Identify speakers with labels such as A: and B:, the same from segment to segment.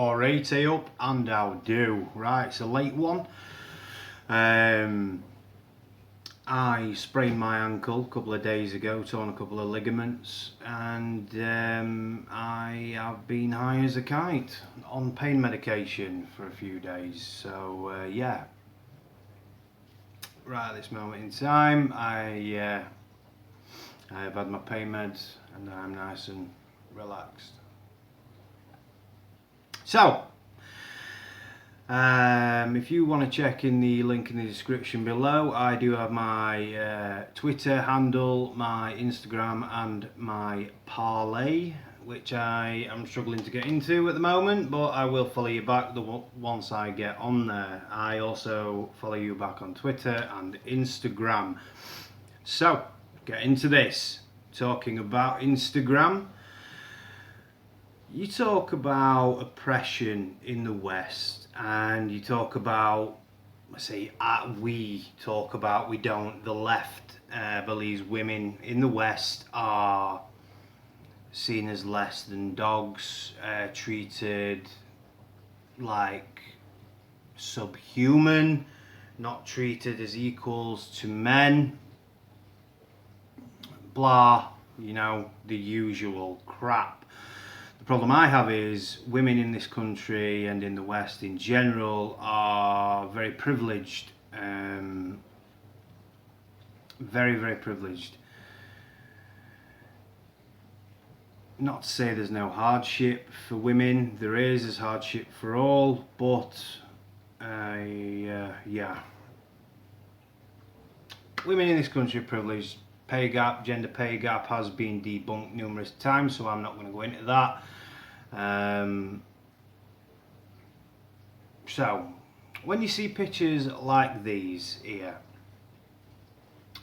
A: Alright, up and how do. Right, it's a late one. I sprained my ankle a couple of days ago, torn a couple of ligaments, and I have been high as a kite on pain medication for a few days. So yeah, right at this moment in time, I have had my pain meds and I'm nice and relaxed. So, if you want to check in the link in the description below, I do have my Twitter handle, my Instagram and my Parler, which I am struggling to get into at the moment, but I will follow you back once I get on there. I also follow you back on Twitter and Instagram. So, get into this. Talking about Instagram. You talk about oppression in the West, and you talk about, the left believes women in the West are seen as less than dogs, treated like subhuman, not treated as equals to men, blah, you know, the usual crap. The problem I have is women in this country and in the West in general are very privileged, very privileged. Not to say there's no hardship for women, there's hardship for all, but yeah. Women in this country are privileged. Pay gap, gender pay gap has been debunked numerous times, so I'm not going to go into that. So, when you see pictures like these here,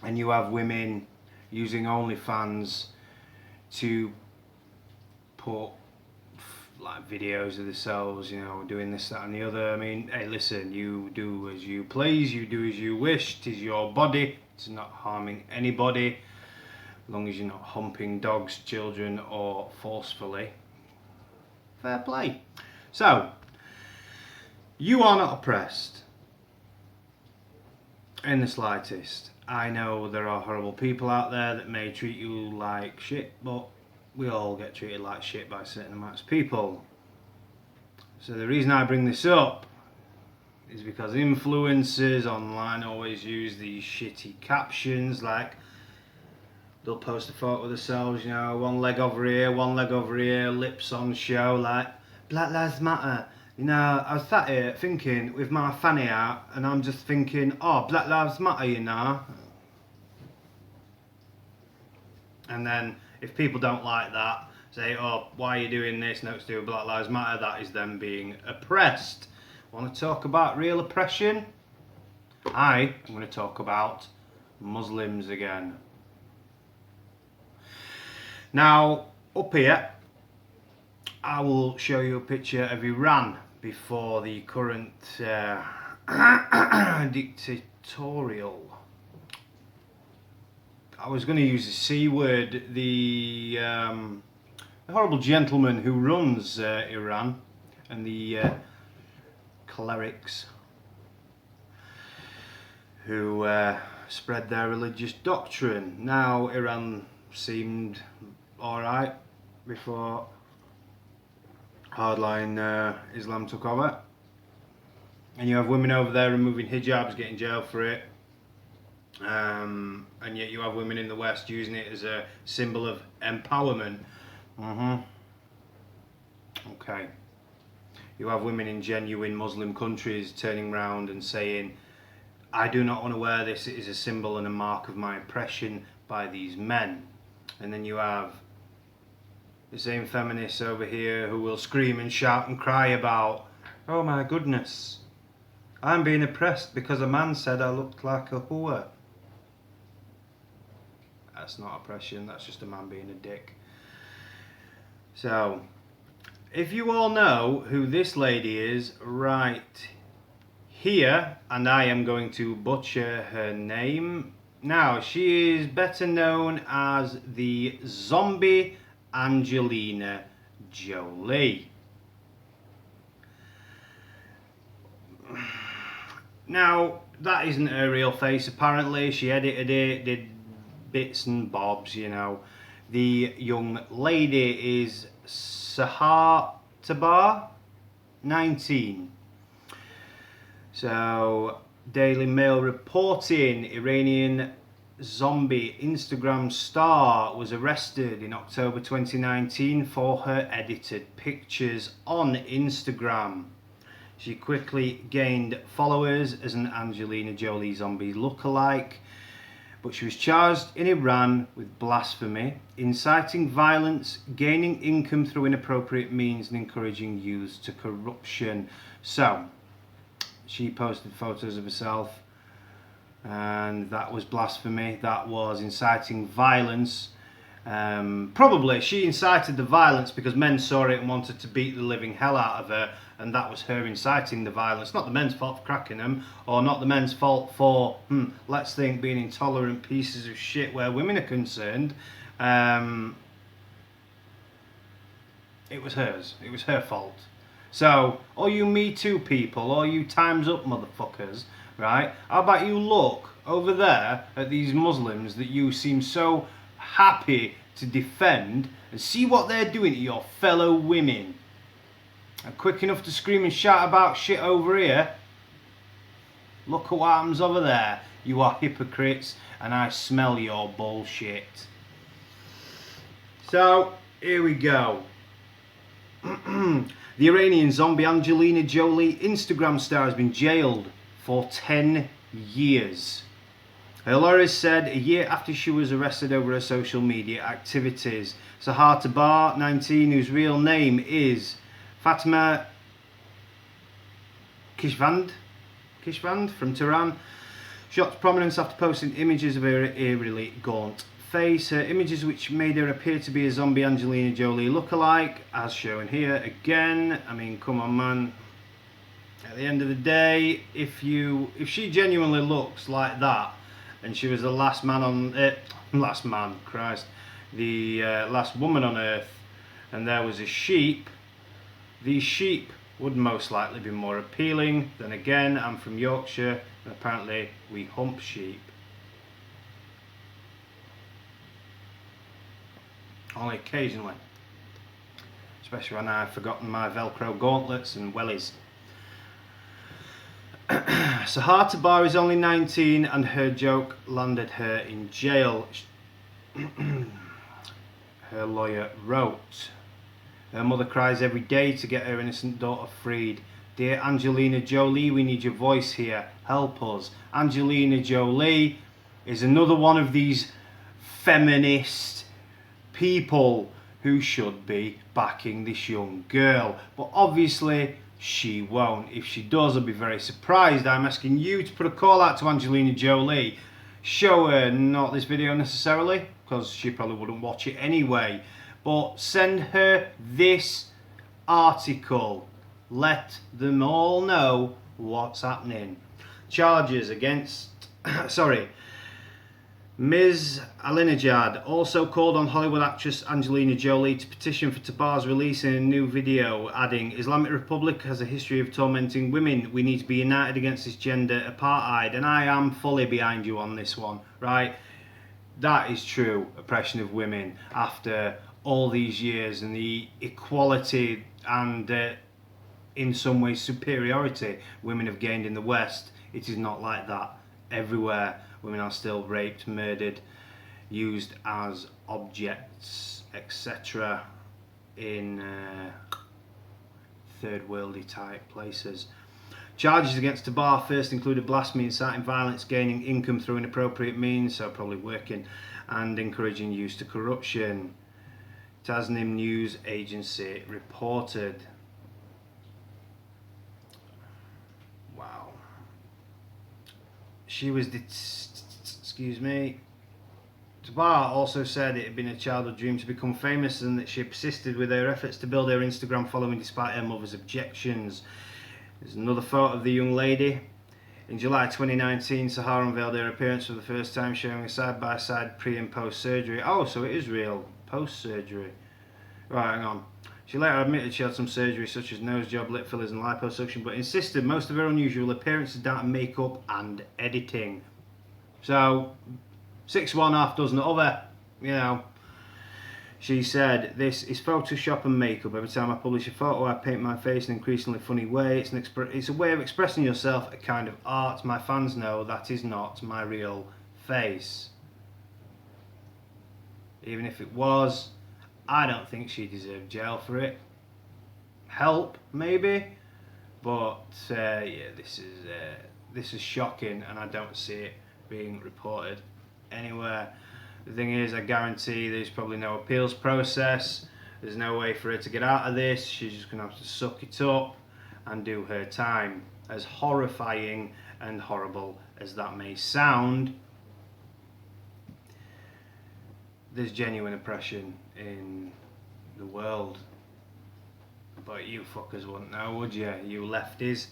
A: and you have women using OnlyFans to put like videos of themselves, you know, doing this, that and the other. I mean, hey, listen, you do as you please, you do as you wish, 'tis your body, it's not harming anybody, as long as you're not humping dogs, children or forcefully. Fair play. So, you are not oppressed in the slightest. I know there are horrible people out there that may treat you like shit, but we all get treated like shit by certain amounts of people. So the reason I bring this up is because influencers online always use these shitty captions, like they'll post a photo of themselves, you know, one leg over here, lips on show, like Black Lives Matter. You know, I was sat here thinking with my fanny out, and I'm just thinking, oh, Black Lives Matter, you know. And then if people don't like that, say, oh, why are you doing this? No, it's to do with Black Lives Matter. That is them being oppressed. Want to talk about real oppression? I'm going to talk about Muslims again. Now, up here, I will show you a picture of Iran before the current dictatorial. I was going to use the C word. The horrible gentleman who runs Iran and the clerics who spread their religious doctrine. Now, Iran seemed alright before hardline Islam took over. And you have women over there removing hijabs, getting jailed for it. And yet you have women in the West using it as a symbol of empowerment. Okay. You have women in genuine Muslim countries turning around and saying, I do not want to wear this, it is a symbol and a mark of my oppression by these men. And then you have the same feminists over here who will scream and shout and cry about, oh my goodness, I'm being oppressed because a man said I looked like a whore. That's not oppression, that's just a man being a dick. So, if you all know who this lady is right here, and I am going to butcher her name. Now, she is better known as the Zombie Angelina Jolie. Now, that isn't her real face, apparently. She edited it, did bits and bobs, you know. The young lady is Sahar Tabar, 19. So, Daily Mail reporting Iranian zombie Instagram star was arrested in October 2019 for her edited pictures on Instagram. She quickly gained followers as an Angelina Jolie zombie lookalike, but she was charged in Iran with blasphemy, inciting violence, gaining income through inappropriate means, and encouraging youth to corruption. So, she posted photos of herself, and that was blasphemy. That was inciting violence. Probably she incited the violence because men saw it and wanted to beat the living hell out of her, and that was her inciting the violence. Not the men's fault for cracking them, or not the men's fault for, let's think, being intolerant pieces of shit where women are concerned. It was hers. It was her fault. So, all you Me Too people, all you Time's Up motherfuckers, right? How about you look over there at these Muslims that you seem so happy to defend and see what they're doing to your fellow women. Are quick enough to scream and shout about shit over here. Look at what happens over there. You are hypocrites and I smell your bullshit. So, here we go. The Iranian zombie Angelina Jolie Instagram star has been jailed for 10 years. Her lawyers said a year after she was arrested over her social media activities. Sahar Tabar, 19, whose real name is Fatima Kishvand from Tehran, shot to prominence after posting images of her eerily gaunt face. Her images, which made her appear to be a zombie Angelina Jolie lookalike, as shown here again. I mean, come on, man. At the end of the day, if she genuinely looks like that, and she was the last man on last woman on Earth, and there was a sheep, these sheep would most likely be more appealing. Then again, I'm from Yorkshire, and apparently we hump sheep. Only occasionally, especially when I've forgotten my Velcro gauntlets and wellies. Sahar Tabar is only 19 and her joke landed her in jail. Her lawyer wrote, her mother cries every day to get her innocent daughter freed. Dear Angelina Jolie, we need your voice here. Help us. Angelina Jolie is another one of these feminist people who should be backing this young girl, but obviously she won't. If she does, I'll be very surprised. I'm asking you to put a call out to Angelina Jolie. Show her not this video necessarily, because she probably wouldn't watch it anyway, but send her this article. Let them all know what's happening. Charges against Ms. Alinejad also called on Hollywood actress Angelina Jolie to petition for Tabar's release in a new video, adding, Islamic Republic has a history of tormenting women. We need to be united against this gender apartheid. And I am fully behind you on this one, right? That is true, oppression of women after all these years, and the equality and in some ways superiority women have gained in the West. It is not like that everywhere. Women are still raped, murdered, used as objects, etc. in third worldy type places. Charges against Tabar first included blasphemy, inciting violence, gaining income through inappropriate means, so probably working, and encouraging use to corruption. Tasnim News Agency reported. Wow. She was Tabar also said it had been a childhood dream to become famous and that she persisted with her efforts to build her Instagram following despite her mother's objections. There's another photo of the young lady. In July 2019, Sahar unveiled her appearance for the first time, showing a side-by-side pre- and post-surgery. Oh, so it is real. Post-surgery. Right, hang on. She later admitted she had some surgery such as nose job, lip fillers and liposuction, but insisted most of her unusual appearance is down to makeup and editing. So, 6 one, half dozen other, you know. She said, "This is Photoshop and makeup. Every time I publish a photo, I paint my face in an increasingly funny way. It's a way of expressing yourself, a kind of art. My fans know that is not my real face. Even if it was, I don't think she deserved jail for it. Help, maybe, but yeah, this is shocking, and I don't see it being reported anywhere. The thing is, I guarantee there's probably no appeals process. There's no way for her to get out of this. She's just going to have to suck it up and do her time. As horrifying and horrible as that may sound, there's genuine oppression in the world. But you fuckers wouldn't know, would you? You lefties,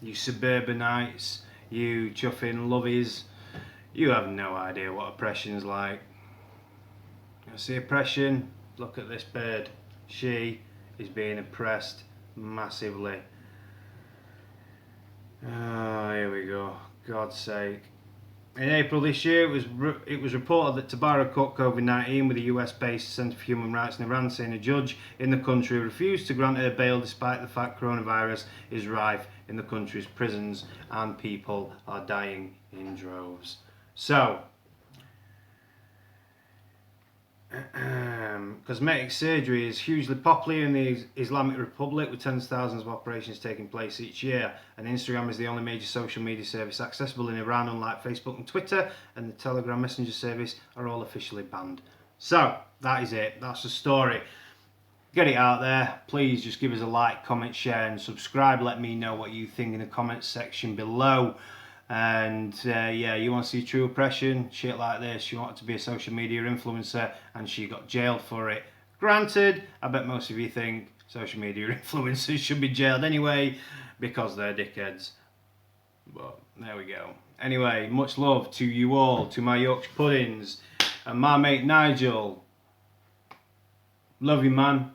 A: you suburbanites, you chuffing lovies. You have no idea what oppression's like. You see oppression? Look at this bird. She is being oppressed massively. Oh, here we go. God's sake. In April this year, it was reported that Tabara caught COVID-19 with the US-based Centre for Human Rights in Iran, saying a judge in the country refused to grant her bail despite the fact coronavirus is rife in the country's prisons and people are dying in droves. So, cosmetic surgery is hugely popular in the Islamic Republic, with tens of thousands of operations taking place each year, and Instagram is the only major social media service accessible in Iran, unlike Facebook and Twitter, and the Telegram Messenger service are all officially banned. So that is it, that's the story. Get it out there. Please just give us a like, comment, share and subscribe. Let me know what you think in the comments section below. And yeah, you want to see true oppression, shit like this, you want to be a social media influencer and she got jailed for it. Granted, I bet most of you think social media influencers should be jailed anyway because they're dickheads. But there we go. Anyway, much love to you all, to my Yorkshire puddings and my mate Nigel. Love you, man.